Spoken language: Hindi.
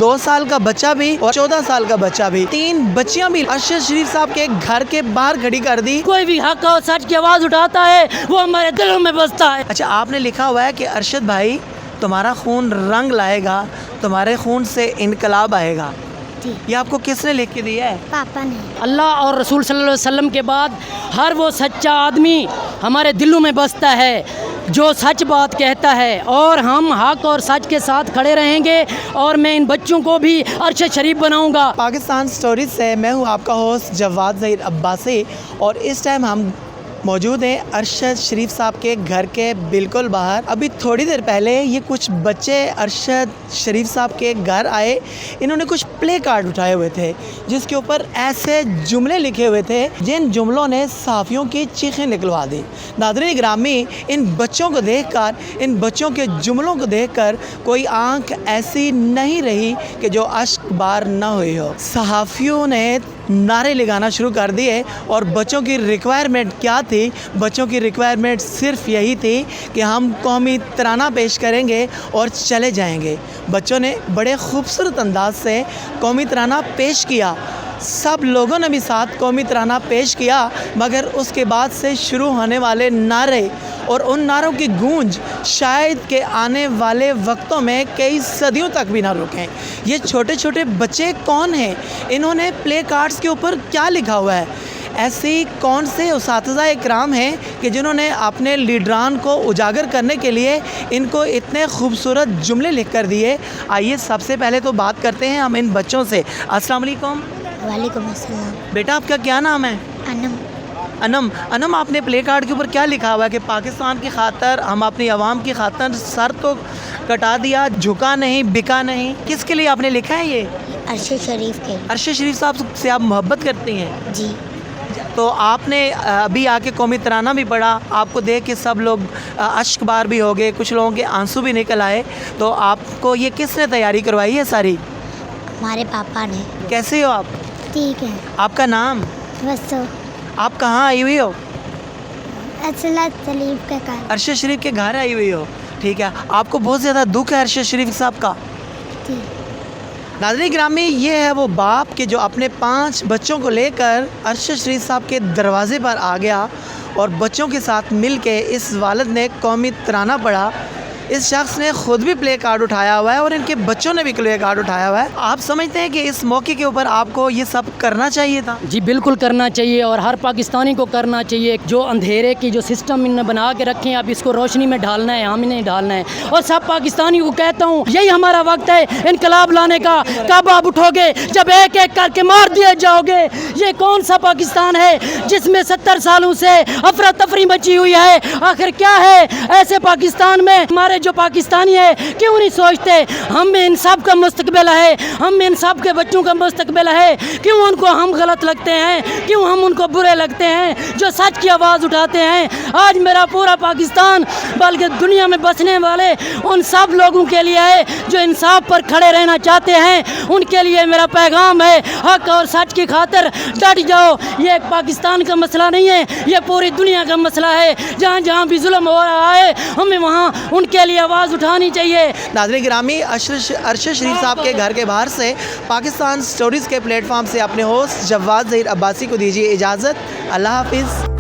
2 साल का बच्चा भी और 14 साल का बच्चा भी, 3 बच्चियां भी अरशद शरीफ साहब के घर के बाहर खड़ी कर दी। कोई भी हक और सच की आवाज़ उठाता है वो हमारे दिलों में बसता है। अच्छा, आपने लिखा हुआ है कि अरशद भाई तुम्हारा खून रंग लाएगा, तुम्हारे खून से इनकलाब आएगा। जी। ये आपको किसने लिख के दिया है? पापा ने। अल्लाह और रसूल सल्लल्लाहु अलैहि वसल्लम के बाद हर वो सच्चा आदमी हमारे दिलों में बसता है जो सच बात कहता है, और हम हक और सच के साथ खड़े रहेंगे। और मैं इन बच्चों को भी अरशद शरीफ बनाऊंगा। पाकिस्तान स्टोरीज से मैं हूँ आपका होस्ट जवाद ज़हीर अब्बासी, और इस टाइम हम मौजूद हैं अरशद शरीफ साहब के घर के बिल्कुल बाहर। अभी थोड़ी देर पहले ये कुछ बच्चे अरशद शरीफ साहब के घर आए। इन्होंने कुछ प्ले कार्ड उठाए हुए थे जिसके ऊपर ऐसे जुमले लिखे हुए थे जिन जुमलों ने सहाफ़ियों की चीखें निकलवा दी। नाज़रीन ग्रामी, इन बच्चों को देखकर, इन बच्चों के जुमलों को देखकर कोई आंख ऐसी नहीं रही कि जो अश्क बार ना हुई हो। सहाफ़ियों ने नारे लगाना शुरू कर दिए और बच्चों की रिक्वायरमेंट क्या थी? बच्चों की रिक्वायरमेंट सिर्फ यही थी कि हम कौमी तराना पेश करेंगे और चले जाएंगे। बच्चों ने बड़े खूबसूरत अंदाज से कौमी तराना पेश किया। सब लोगों ने भी साथ कौमी तराना पेश किया, मगर उसके बाद से शुरू होने वाले नारे और उन नारों की गूंज शायद के आने वाले वक्तों में कई सदियों तक भी ना रुकें। ये छोटे छोटे बच्चे कौन हैं? इन्होंने प्ले कार्ड्स के ऊपर क्या लिखा हुआ है? ऐसे कौन से उस्ताज़ा इकराम हैं कि जिन्होंने अपने लीडरान को उजागर करने के लिए इनको इतने खूबसूरत जुमले लिख कर दिए? आइए सबसे पहले तो बात करते हैं हम इन बच्चों से। अस्सलाम वालेकुम। वालेकुम अस्सलाम। बेटा, आपका क्या नाम है? अनम। अनम, आपने प्ले कार्ड के ऊपर क्या लिखा हुआ है कि पाकिस्तान की खातर, हम अपनी आवाम की खातर सर तो कटा दिया, झुका नहीं, बिका नहीं। किसके लिए आपने लिखा है ये? अरशद शरीफ के। अरशद शरीफ साहब से आप मोहब्बत करती हैं? जी। तो आपने अभी आके कौमी तराना भी पढ़ा, आपको देख के सब लोग अश्क बार भी हो गए, कुछ लोगों के आंसू भी निकल आए। तो आपको ये किसने तैयारी करवाई है सारी? हमारे पापा ने। कैसे हो आप? ठीक है। आपका नाम? बस आप कहाँ आई हुई हो? अरशद शरीफ के घर। अरशद शरीफ के घर आई हुई हो, ठीक है। आपको बहुत ज़्यादा दुख है अरशद शरीफ साहब का? जी। नाज़रीन ग्रामी, ये है वो बाप कि जो अपने 5 बच्चों को लेकर अरशद शरीफ साहब के दरवाज़े पर आ गया और बच्चों के साथ मिल के इस वालिद ने कौमी तराना पढ़ा। इस शख्स ने ख़ुद भी प्ले कार्ड उठाया हुआ है और इनके बच्चों ने भी प्ले कार्ड उठाया हुआ है। आप समझते हैं कि इस मौके के ऊपर आपको ये सब करना चाहिए था? जी बिल्कुल करना चाहिए, और हर पाकिस्तानी को करना चाहिए। जो अंधेरे की जो सिस्टम इन्होंने बना के रखे हैं, अब इसको रोशनी में ढालना है, हम इन्हें ढालना है। और सब पाकिस्तानी को कहता हूँ, यही हमारा वक्त है इनकलाब लाने का। कब आप उठोगे? जब एक एक करके मार दिए जाओगे। ये कौन सा पाकिस्तान है जिसमें 70 सालों से अफरा तफरी मची हुई है? आखिर क्या है ऐसे पाकिस्तान में? हमारे जो पाकिस्तानी है क्यों नहीं सोचते हम में इन सब का मुस्तकबिल है, हम में इन सब के बच्चों का मुस्तकबिल है? क्यों उनको हम गलत लगते हैं? क्यों हम उनको बुरे लगते हैं जो सच की आवाज़ उठाते हैं? आज मेरा पूरा पाकिस्तान, बल्कि दुनिया में बसने वाले उन सब लोगों के लिए है जो इंसाफ पर खड़े रहना चाहते हैं। उनके लिए मेरा पैगाम है, हक और सच की खातिर डट जाओ। ये एक पाकिस्तान का मसला नहीं है, ये पूरी दुनिया का मसला है। जहाँ जहाँ भी जुल्म हो रहा है, हमें वहाँ उनके लिए आवाज़ उठानी चाहिए। नाज़रीन ग्रामी, अरशद शरीफ साहब के घर के बाहर से पाकिस्तान स्टोरीज़ के प्लेटफॉर्म से अपने होस्ट जवाद ज़हीर अब्बासी को दीजिए इजाज़त। अल्लाह हाफिज़।